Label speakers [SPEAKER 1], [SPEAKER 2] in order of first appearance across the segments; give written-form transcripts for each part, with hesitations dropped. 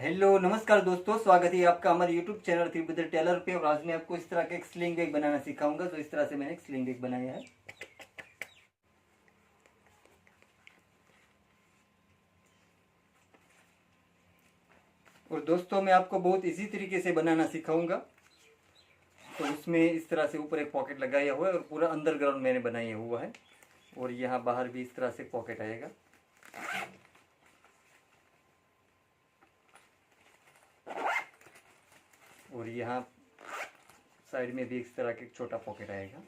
[SPEAKER 1] Hello नमस्कार दोस्तों, स्वागत है आपका हमारे यूट्यूब चैनल तिरुपति टेलर पे। और आज मैं आपको इस तरह का एक स्लिंग बैग बनाना सिखाऊंगा। तो इस तरह से मैंने एक स्लिंग बैग बनाया है। और दोस्तों मैं आपको बहुत इजी तरीके से बनाना सिखाऊंगा। तो उसमें इस तरह से ऊपर एक पॉकेट लगाया हुआ है और पूरा अंडरग्राउंड मैंने बनाया हुआ है। और यहाँ बाहर भी इस तरह से पॉकेट आएगा। और यहाँ साइड में भी इस तरह का एक छोटा पॉकेट आएगा।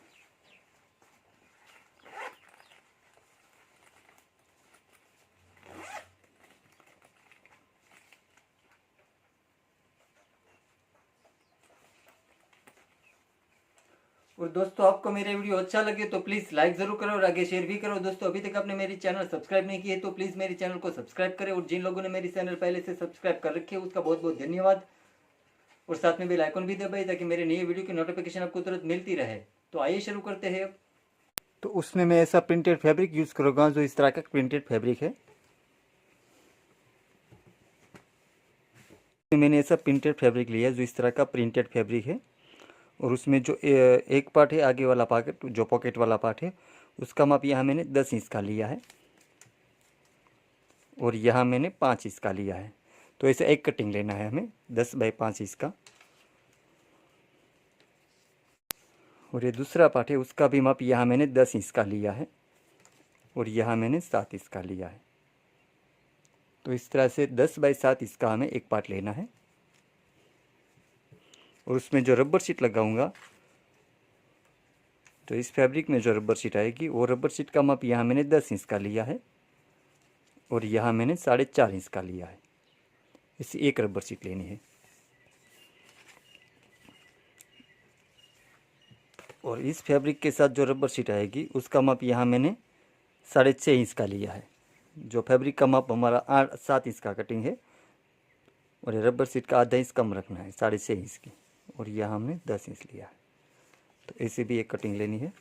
[SPEAKER 1] और दोस्तों आपको मेरे वीडियो अच्छा लगे तो प्लीज़ लाइक ज़रूर करो और आगे शेयर भी करो। दोस्तों अभी तक आपने मेरी चैनल सब्सक्राइब नहीं की है तो प्लीज़ मेरी चैनल को सब्सक्राइब करें। और जिन लोगों ने मेरी चैनल पहले से सब्सक्राइब कर रखी है उसका बहुत बहुत धन्यवाद। और साथ में बेल आइकन भी दबाइए ताकि मेरे नए वीडियो की नोटिफिकेशन आपको तुरंत मिलती रहे। तो आइए शुरू करते हैं अब। तो उसमें मैं ऐसा प्रिंटेड फैब्रिक यूज़ करूँगा जो इस तरह का प्रिंटेड फैब्रिक है। मैंने ऐसा प्रिंटेड फैब्रिक लिया जो इस तरह का प्रिंटेड फैब्रिक है। और उसमें जो एक पार्ट है आगे वाला पॉकेट, जो पॉकेट वाला पार्ट है, उसका माप यहाँ मैंने 10 इंच का लिया है। और यहाँ मैंने 5 इंच का लिया है। तो ऐसे एक कटिंग लेना है हमें 10 बाई 5 इंच का। और ये दूसरा पार्ट है उसका भी माप यहाँ मैंने 10 इंच का लिया है। और यहाँ मैंने 7 इंच का लिया है। तो इस तरह से 10 बाई 7 इंच का हमें एक पार्ट लेना है। और उसमें जो रबर शीट लगाऊंगा, तो इस फैब्रिक में जो रबर शीट आएगी वो रबर शीट का माप यहाँ मैंने 10 इंच का लिया है। और यहाँ मैंने 4.5 इंच का लिया है। इसी एक रबर शीट लेनी है। और इस फैब्रिक के साथ जो रबर शीट आएगी उसका माप यहाँ मैंने 6.5 इंच का लिया है। जो फैब्रिक का माप हमारा 7 इंच का कटिंग है। और ये रबर शीट का आधा इंच कम रखना है, 6.5 इंच की। और यहाँ हमने 10 इंच लिया है। तो ऐसे भी एक कटिंग लेनी है।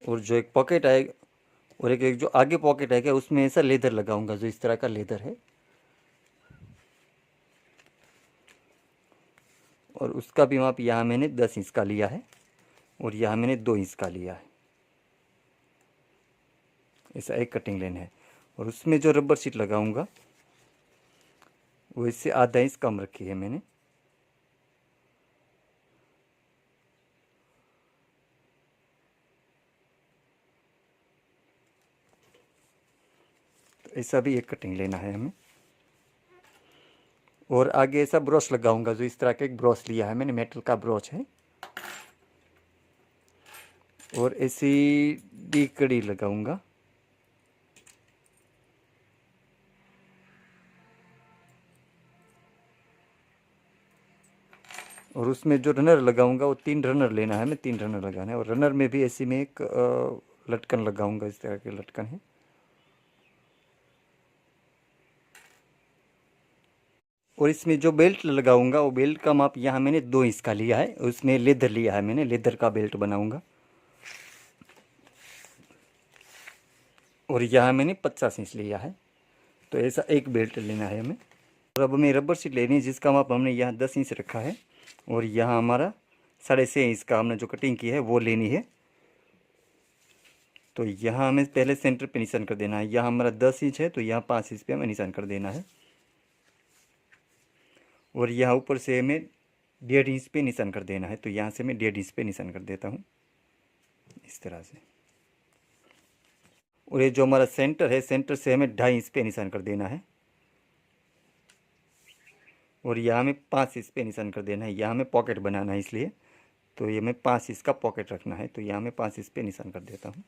[SPEAKER 1] और जो एक पॉकेट आएगा और एक जो आगे पॉकेट आएगा उसमें ऐसा लेदर लगाऊंगा जो इस तरह का लेदर है। और उसका भी माप यहाँ मैंने 10 इंच का लिया है। और यहाँ मैंने 2 इंच का लिया है। ऐसा एक कटिंग लेना है। और उसमें जो रबर शीट लगाऊंगा वो इससे आधा इंच कम रखी है मैंने। तो ऐसा भी एक कटिंग लेना है हमें। और आगे ऐसा ब्रश लगाऊंगा जो इस तरह का एक ब्रश लिया है मैंने, मेटल का ब्रश है। और ऐसी डी कड़ी लगाऊंगा। और उसमें जो रनर लगाऊंगा वो 3 रनर लेना है, मैं 3 रनर लगाना है। और रनर में भी ऐसी में एक लटकन लगाऊंगा, इस तरह के लटकन है। और इसमें जो बेल्ट लगाऊंगा वो बेल्ट का माप यहाँ मैंने 2 इंच का लिया है। उसमें लेदर लिया है मैंने, लेदर का बेल्ट बनाऊंगा। और यहाँ मैंने 50 इंच लिया है। तो ऐसा एक बेल्ट लेना है हमें। और अब हमें रबर शीट लेनी है जिसका माप हमने यहाँ 10 इंच रखा है। और यहाँ हमारा 6.5 इंच का हमने जो कटिंग की है वो लेनी है। तो यहाँ हमें पहले सेंटर पे निशान कर देना है। यहाँ हमारा 10 इंच है तो यहाँ 5 इंच पे हमें निशान कर देना है। और यहाँ ऊपर से हमें 1.5 इंच पे निशान कर देना है। तो यहाँ से मैं 1.5 इंच पे निशान कर देता हूँ इस तरह से। और ये जो हमारा सेंटर है, सेंटर से हमें 2.5 इंच पे निशान कर देना है। और यहाँ हमें 5 इंच पे निशान कर देना है। यहाँ हमें पॉकेट बनाना है इसलिए तो ये हमें 5 इंच का पॉकेट रखना है। तो यहाँ मैं 5 इंच पे निशान कर देता हूँ।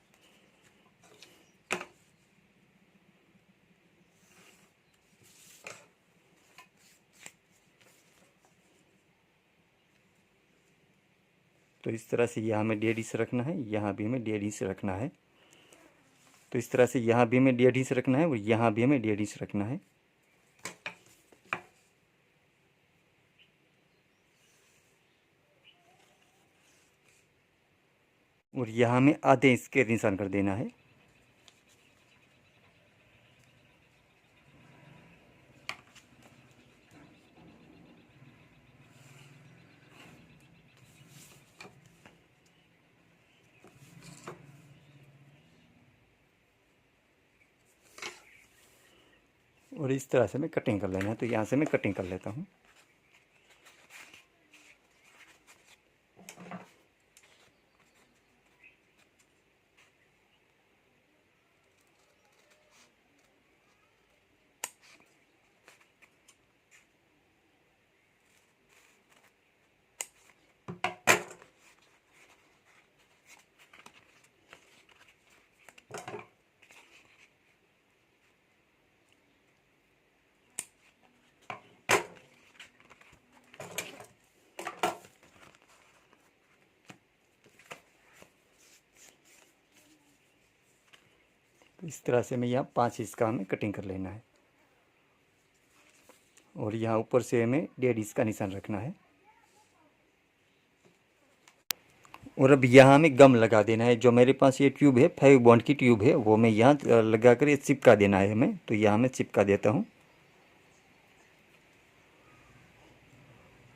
[SPEAKER 1] तो इस तरह से यहाँ हमें 1.5 इंच रखना है, यहाँ भी हमें 1.5 इंच रखना है। तो इस तरह से यहाँ भी हमें 1.5 इंच रखना है और यहाँ भी हमें 1.5 इंच रखना है। और यहाँ हमें आधे इंच के निशान कर देना है। और इस तरह से मैं कटिंग कर लेना है। तो यहाँ से मैं कटिंग कर लेता हूँ। तो इस तरह से मैं यहाँ 5 इंच का हमें कटिंग कर लेना है। और यहाँ ऊपर से हमें 1.5 इंच का निशान रखना है। और अब यहाँ हमें गम लगा देना है। जो मेरे पास ये ट्यूब है, 5 बॉन्ड की ट्यूब है, वो मैं यहाँ लगा कर ये चिपका देना है हमें। तो यहाँ मैं चिपका देता हूँ।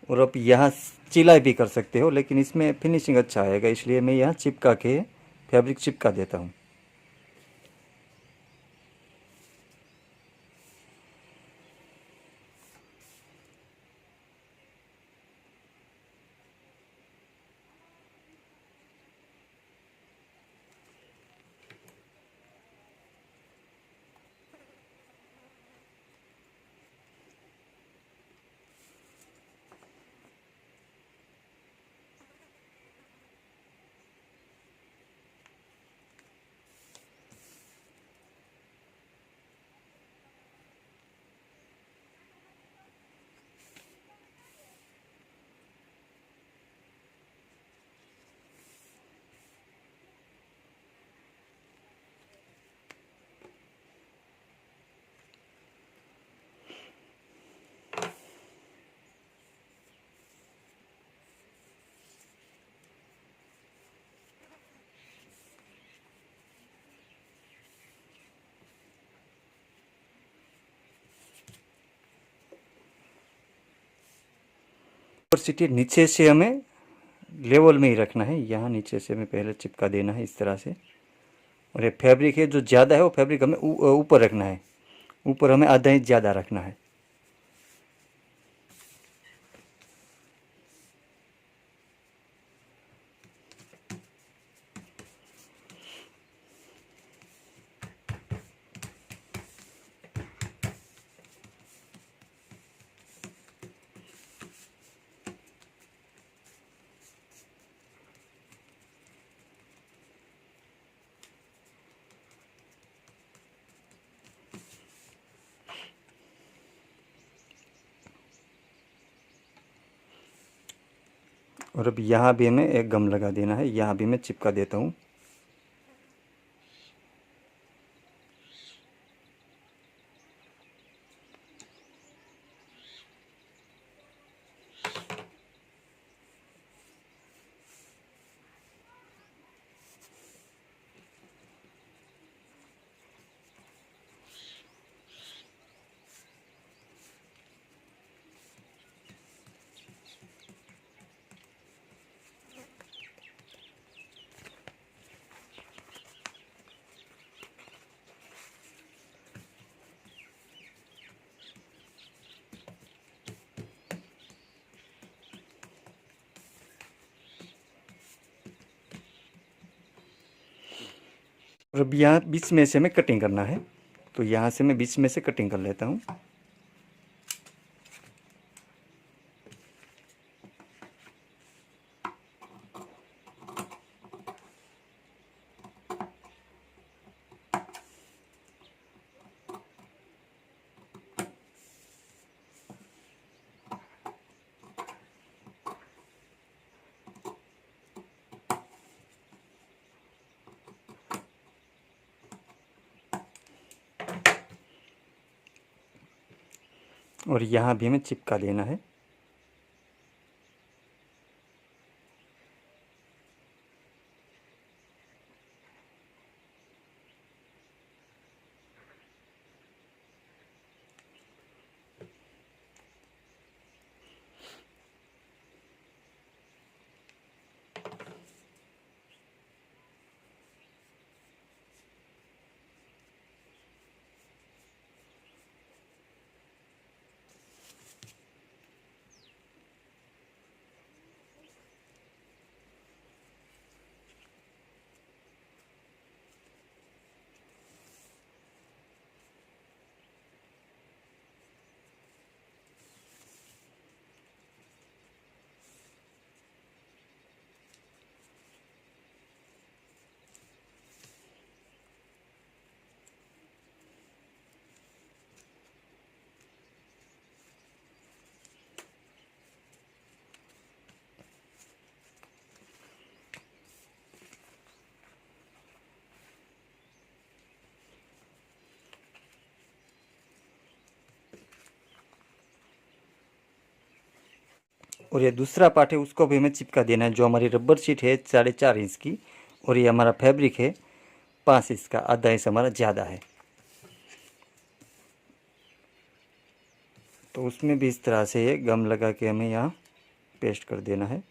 [SPEAKER 1] और अब यहाँ सिलाई भी कर सकते हो, लेकिन इसमें फिनिशिंग अच्छा आएगा, इसलिए मैं यहाँ चिपका के फैब्रिक चिपका देता हूँ। और सीटी नीचे से हमें लेवल में ही रखना है। यहाँ नीचे से हमें पहले चिपका देना है इस तरह से। और ये फैब्रिक है जो ज़्यादा है, वो फैब्रिक हमें ऊपर रखना है। ऊपर हमें आधा इंच ज़्यादा रखना है। और अब यहाँ भी हमें एक गम लगा देना है। यहाँ भी मैं चिपका देता हूँ। और अब यहाँ बीच में से हमें कटिंग करना है। तो यहाँ से मैं बीच में से कटिंग कर लेता हूँ। और यहाँ भी हमें चिपका देना है। और ये दूसरा पार्ट है उसको भी हमें चिपका देना है। जो हमारी रबर शीट है 4.5 इंच की और ये हमारा फैब्रिक है 5 इंच का, आधा इंच हमारा ज़्यादा है। तो उसमें भी इस तरह से ये गम लगा के हमें यहाँ पेस्ट कर देना है।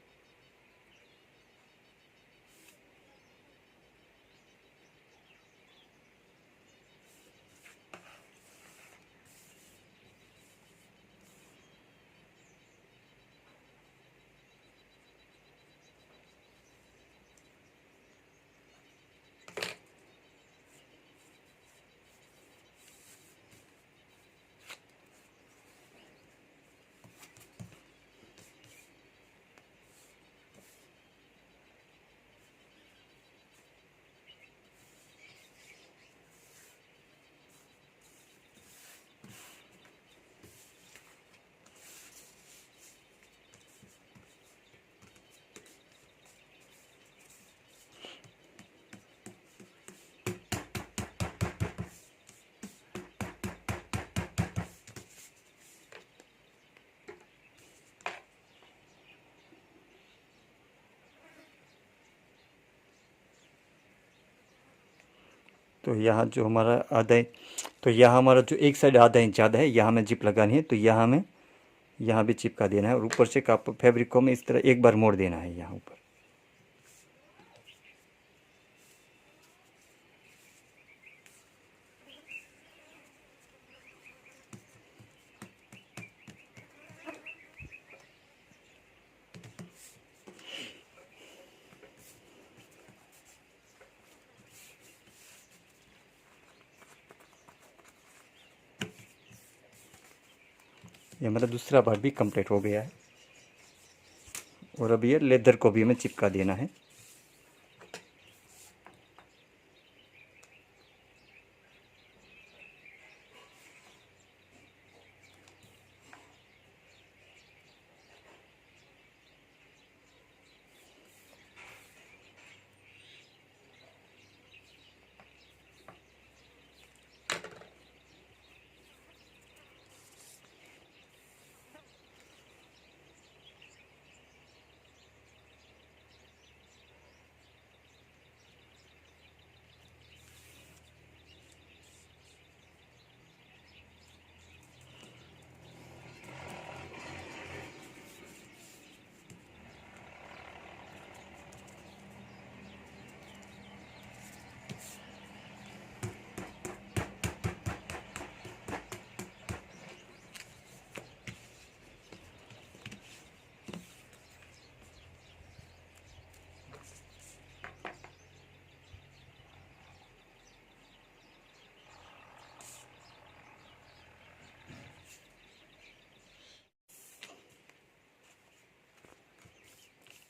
[SPEAKER 1] तो यहाँ जो हमारा आधा, तो यहाँ हमारा जो एक साइड आधा इंच ज़्यादा है, यहाँ हमें जिप लगानी है। तो यहाँ हमें यहाँ भी चिपका देना है और ऊपर से काप फैब्रिक को हमें इस तरह एक बार मोड़ देना है यहाँ ऊपर। ये हमारा दूसरा पार्ट भी कंप्लीट हो गया है और अब ये लेदर को भी हमें चिपका देना है।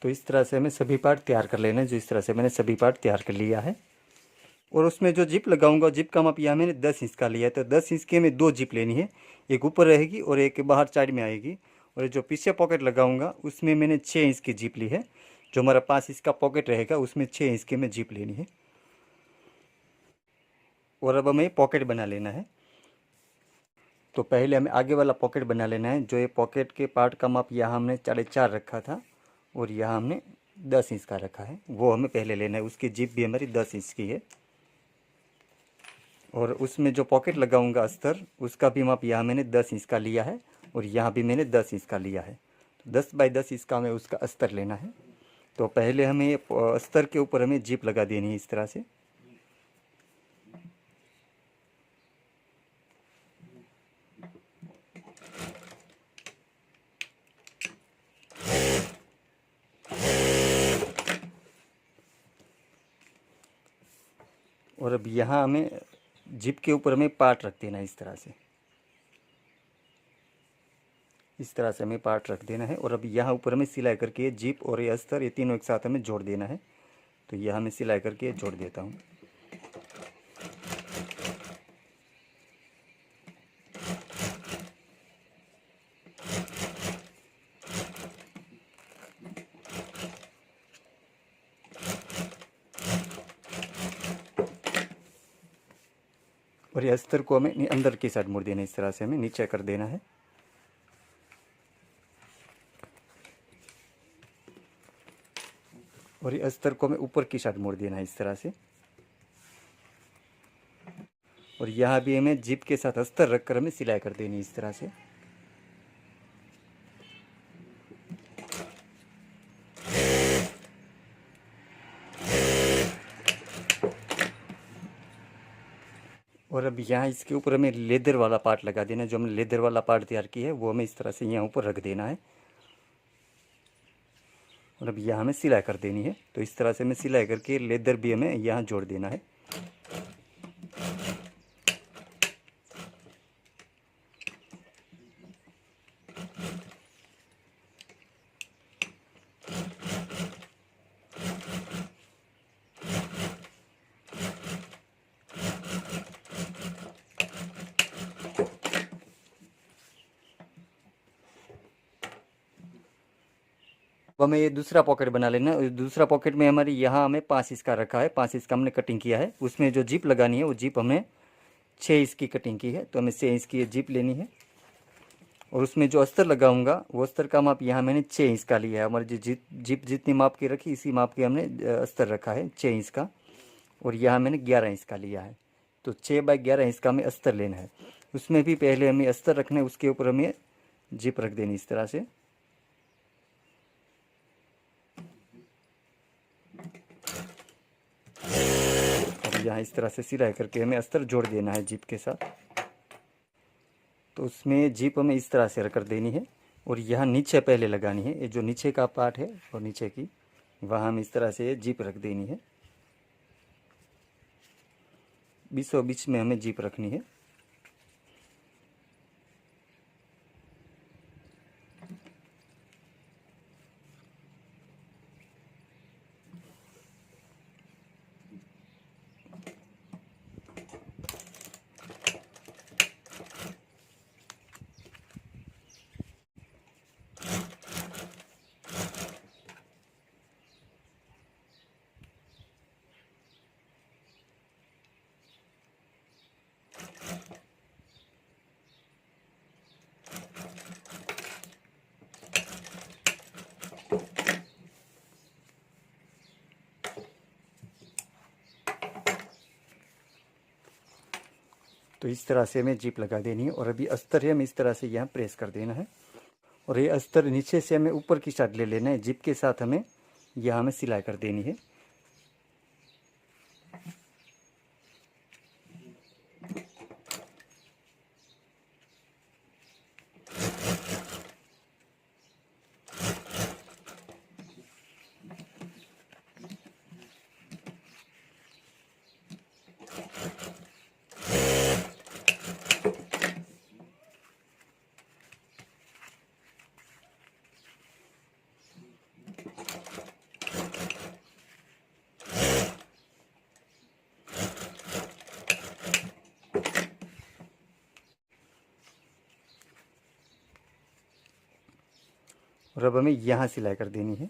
[SPEAKER 1] तो इस तरह से हमें सभी पार्ट तैयार कर लेना है। जो इस तरह से मैंने सभी पार्ट तैयार कर लिया है और उसमें जो जिप लगाऊंगा, जिप का माप यहाँ मैंने 10 इंच का लिया है। तो 10 इंच के में 2 जिप लेनी है, एक ऊपर रहेगी और एक बाहर साइड में आएगी। और जो पीछे पॉकेट लगाऊंगा उसमें मैंने 6 इंच की जिप ली है। जो हमारा 5 इंच का पॉकेट रहेगा उसमें 6 इंच की में जिप लेनी है। और अब हमें पॉकेट बना लेना है। तो पहले हमें आगे वाला पॉकेट बना लेना है। जो ये पॉकेट के पार्ट का माप यहाँ हमने 4.5 रखा था और यहाँ हमने 10 इंच का रखा है, वो हमें पहले लेना है। उसकी जिप भी हमारी 10 इंच की है। और उसमें जो पॉकेट लगाऊंगा अस्तर, उसका भी माप यहाँ मैंने 10 इंच का लिया है और यहाँ भी मैंने 10 इंच का लिया है। तो 10 बाई 10 इंच का हमें उसका अस्तर लेना है। तो पहले हमें ये अस्तर के ऊपर हमें जिप लगा देनी है इस तरह से। और अब यहाँ हमें जिप के ऊपर हमें पार्ट रख देना है इस तरह से। इस तरह से हमें पार्ट रख देना है और अब यहाँ ऊपर हमें सिलाई करके जिप और ये अस्तर, ये तीनों एक साथ हमें जोड़ देना है। तो यहाँ मैं सिलाई करके जोड़ देता हूँ। और ये अस्तर को हमें अंदर की साइड मुड़ देना है। इस तरह से हमें नीचे कर देना है। और ये अस्तर को हमें ऊपर की साइड मोड़ देना है इस तरह से। और यहाँ भी हमें जिप के साथ अस्तर रखकर हमें सिलाई कर देनी है इस तरह से। और अब यहाँ इसके ऊपर हमें लेदर वाला पार्ट लगा देना है। जो हमने लेदर वाला पार्ट तैयार किया है वो हमें इस तरह से यहाँ ऊपर रख देना है। और अब यहाँ हमें सिलाई कर देनी है। तो इस तरह से हमें सिलाई करके लेदर भी हमें यहाँ जोड़ देना है। अब हमें ये दूसरा पॉकेट बना लेना है। दूसरा पॉकेट में हमारी यहाँ हमें 5 इंच का रखा है, 5 इंच का हमने कटिंग किया है। उसमें जो जिप लगानी है वो जिप हमने 6 इंच की कटिंग की है। तो हमें 6 इंच की ये जिप लेनी है। और उसमें जो अस्तर लगाऊंगा वो अस्तर का माप यहाँ मैंने 6 इंच का लिया है। हमारी जो जिप जितनी माप की रखी इसी माप की हमने अस्तर रखा है 6 इंच का। और यहाँ मैंने 11 इंच का लिया है। तो 6 बाई 11 इंच का हमें अस्तर लेना है। उसमें भी पहले हमें अस्तर रखना है, उसके ऊपर हमें जिप रख देनी इस तरह से। अब यहाँ इस तरह से सिलाई करके हमें अस्तर जोड़ देना है जिप के साथ। तो उसमें जिप हमें इस तरह से कर देनी है। और यहाँ नीचे पहले लगानी है, ये जो नीचे का पार्ट है और नीचे की वहाँ हम इस तरह से जिप रख देनी है। बीचों बीच में हमें जिप रखनी है। तो इस तरह से हमें जिप लगा देनी है। और अभी अस्तर है हमें इस तरह से यहाँ प्रेस कर देना है। और ये अस्तर नीचे से हमें ऊपर की साइड ले लेना है। जिप के साथ हमें यहाँ हमें सिलाई कर देनी है। और अब हमें यहाँ सिलाई कर देनी है।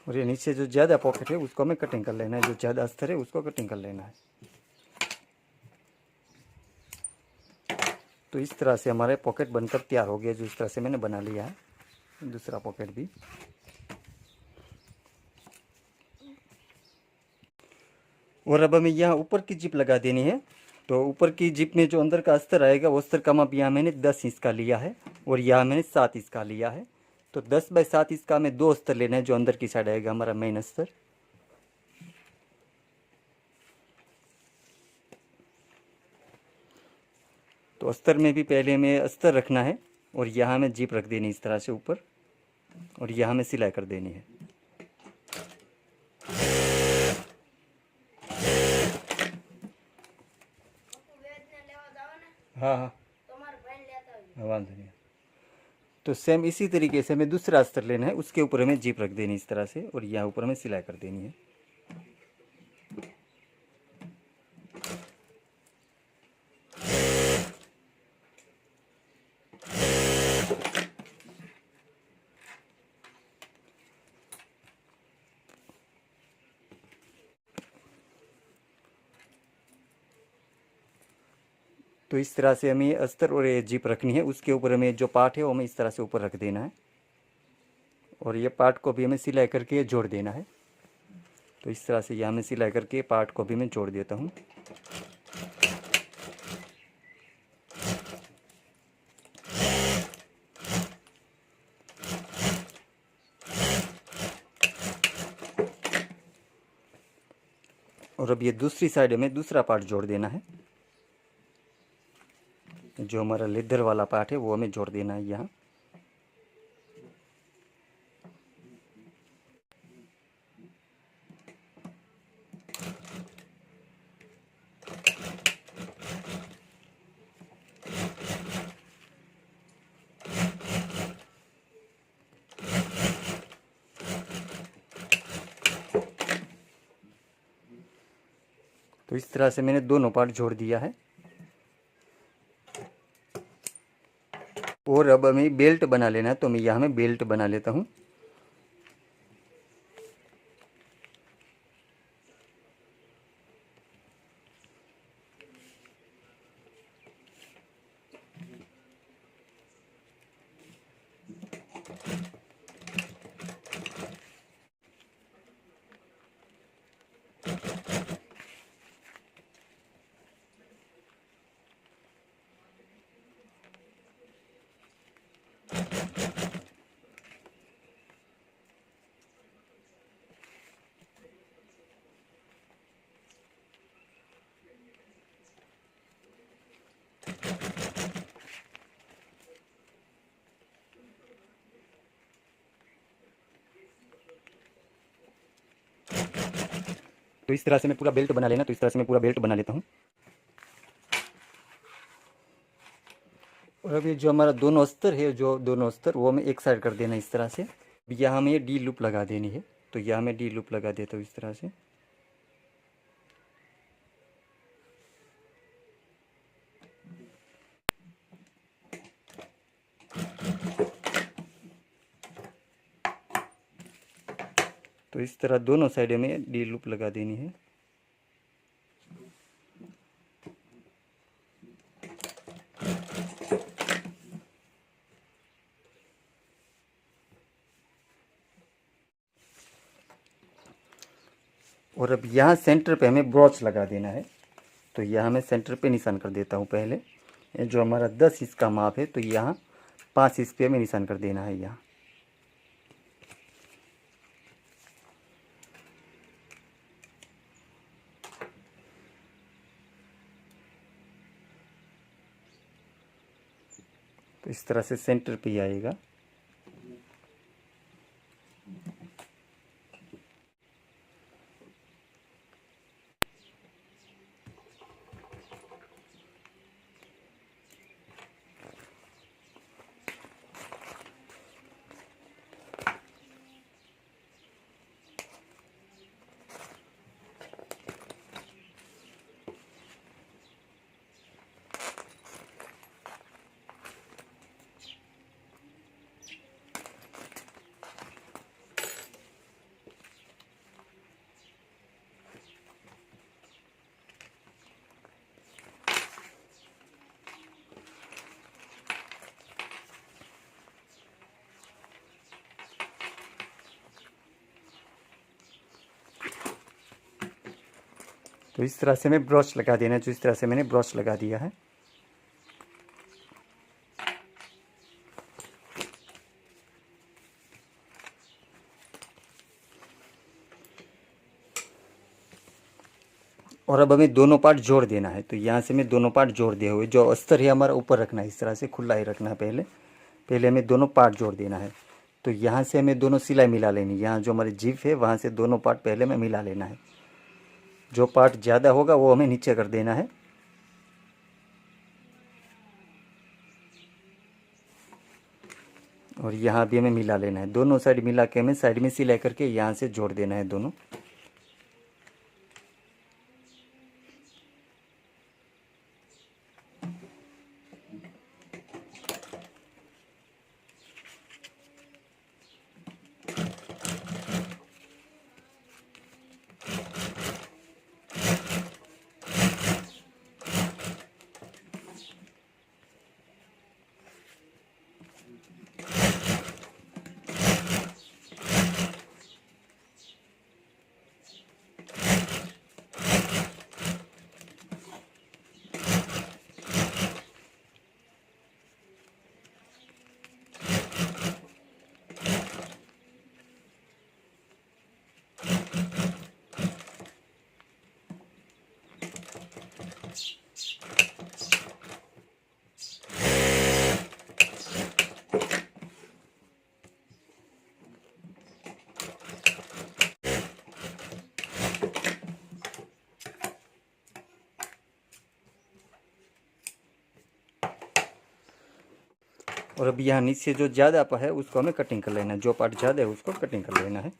[SPEAKER 1] और ये नीचे जो ज़्यादा पॉकेट है उसको हमें कटिंग कर लेना है। जो ज़्यादा अस्तर है उसको कटिंग कर लेना है। तो इस तरह से हमारे पॉकेट बनकर तैयार हो गया। जो इस तरह से मैंने बना लिया है दूसरा पॉकेट भी। और अब हमें यहाँ ऊपर की जिप लगा देनी है। तो ऊपर की जिप में जो अंदर का अस्तर आएगा वो अस्तर का माप यहाँ मैंने 10 इंच का लिया है। और यहाँ मैंने 7 इंच का लिया है। तो 10 बाई 7 इंच का हमें 2 अस्तर लेना है। जो अंदर की साइड आएगा हमारा मेन अस्तर। तो अस्तर में भी पहले हमें अस्तर रखना है और यहाँ हमें जीप रख देनी इस तरह से ऊपर, और यहाँ हमें सिलाई कर देनी है। हाँ हाँ वांधो नहीं। तो सेम इसी तरीके से हमें दूसरा अस्तर लेना है, उसके ऊपर हमें जीप रख देनी इस तरह से, और यहाँ ऊपर हमें सिलाई कर देनी है। तो इस तरह से हमें अस्तर और ये जीप रखनी है, उसके ऊपर हमें जो पार्ट है वो हमें इस तरह से ऊपर रख देना है, और ये पार्ट को भी हमें सिलाई करके जोड़ देना है। तो इस तरह से यहाँ मैं सिलाई करके पार्ट को भी मैं जोड़ देता हूँ। और अब ये दूसरी साइड में दूसरा पार्ट जोड़ देना है, जो हमारा लेदर वाला पार्ट है वो हमें जोड़ देना है यहाँ। तो इस तरह से मैंने दोनों पार्ट जोड़ दिया है। और अब हमें बेल्ट बना लेना है, तो मैं यहाँ में बेल्ट बना लेता हूँ। तो इस तरह से मैं पूरा बेल्ट बना लेना, तो इस तरह से मैं पूरा बेल्ट बना लेता हूँ। और अब ये जो हमारा दोनों अस्तर है, जो दोनों अस्तर वो हमें एक साइड कर देना इस तरह से। यहाँ हमें ये डी लूप लगा देनी है, तो यहाँ मैं डी लूप लगा देता हूँ इस तरह से। तो इस तरह दोनों साइड में डी लूप लगा देनी है। और अब यहाँ सेंटर पे हमें ब्रोच लगा देना है, तो यहाँ मैं सेंटर पे निशान कर देता हूँ पहले। ये जो हमारा 10 इंच का माप है, तो यहाँ 5 इंच पे हमें निशान कर देना है यहाँ। तो इस तरह से सेंटर पे ही आएगा। तो इस तरह से हमें ब्रश लगा देना है, जो इस तरह से मैंने ब्रश लगा दिया है। और अब हमें दोनों पार्ट जोड़ देना है। तो यहाँ से मैं दोनों पार्ट जोड़ दिए हुए, जो अस्तर है हमारा ऊपर रखना है, इस तरह से खुला ही रखना है। पहले पहले हमें दोनों पार्ट जोड़ देना है। तो यहाँ से हमें दोनों सिलाई मिला लेनी, यहाँ जो हमारी जिप है वहाँ से दोनों पार्ट पहले में मिला लेना है। जो पार्ट ज़्यादा होगा वो हमें नीचे कर देना है। और यहाँ भी हमें मिला लेना है। दोनों साइड मिला के हमें साइड में सिलाई करके यहाँ से जोड़ देना है दोनों। और अब यहाँ नीचे जो ज़्यादा है उसको हमें कटिंग कर लेना है। जो पार्ट ज़्यादा है उसको कटिंग कर लेना है।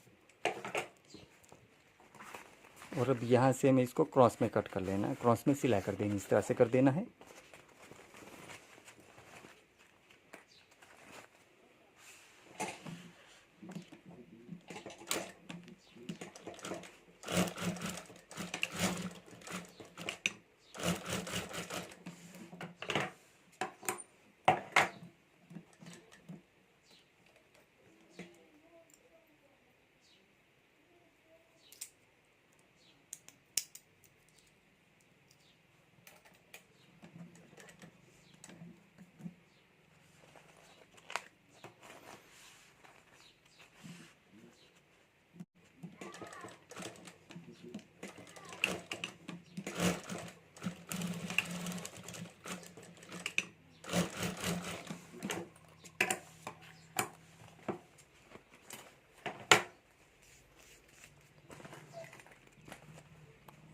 [SPEAKER 1] और अब यहाँ से हमें इसको क्रॉस में कट कर लेना है, क्रॉस में सिलाई कर देनी, इस तरह से कर देना है।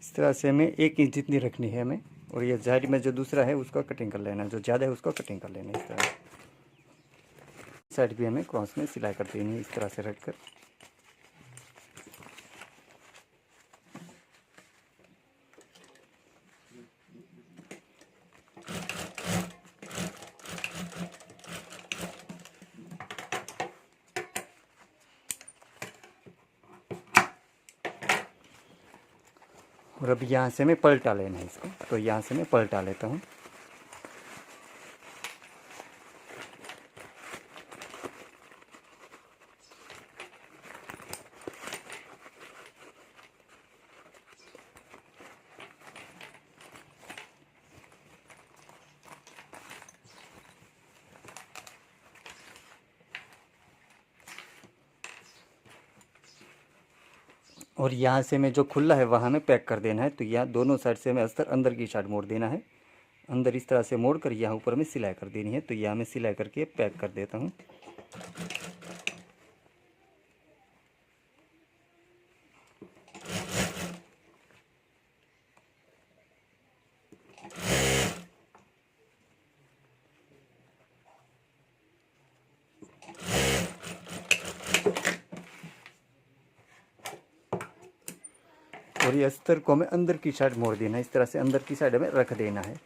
[SPEAKER 1] इस तरह से हमें 1 इंच जितनी रखनी है हमें। और ये साइड में जो दूसरा है उसका कटिंग कर लेना है, जो ज़्यादा है उसको कटिंग कर लेना है। इस तरह साइड भी हमें क्रॉस में सिलाई कर देनी है, इस तरह से रख कर। और अब यहाँ से हमें पलटा लेना है इसको। तो यहाँ से मैं पलटा लेता हूँ। और यहाँ से हमें जो खुला है वहाँ हमें पैक कर देना है। तो यहाँ दोनों साइड से हमें अस्तर अंदर की साइड मोड़ देना है। अंदर इस तरह से मोड़ कर यहाँ ऊपर में सिलाई कर देनी है। तो यहाँ मैं सिलाई करके पैक कर देता हूँ। और ये अस्तर को हमें अंदर की साइड मोड़ देना है, इस तरह से अंदर की साइड हमें रख देना है।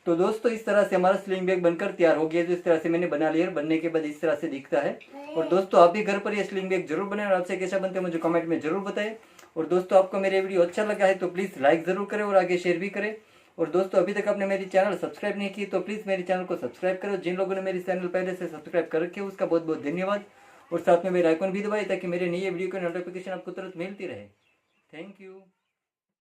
[SPEAKER 1] तो दोस्तों इस तरह से हमारा स्लिंग बैग बनकर तैयार हो गया। तो इस तरह से मैंने बना लिया, बनने के बाद इस तरह से दिखता है। और दोस्तों आप भी घर पर ये स्लिंग बैग जरूर बनाएं और आपसे कैसा बनते हैं मुझे कमेंट में जरूर बताएं। और दोस्तों आपको मेरे वीडियो अच्छा लगा है तो प्लीज़ लाइक ज़रूर करें और आगे शेयर भी करें। और दोस्तों अभी तक आपने मेरी चैनल सब्सक्राइब नहीं की तो प्लीज़ मेरे चैनल को सब्सक्राइब करो। जिन लोगों ने मेरी चैनल पहले से सब्सक्राइब कर रखे उसका बहुत बहुत धन्यवाद। और साथ में बेल आइकन भी दबाएं ताकि मेरे नए वीडियो की नोटिफिकेशन आपको तुरंत मिलती रहे। Thank you.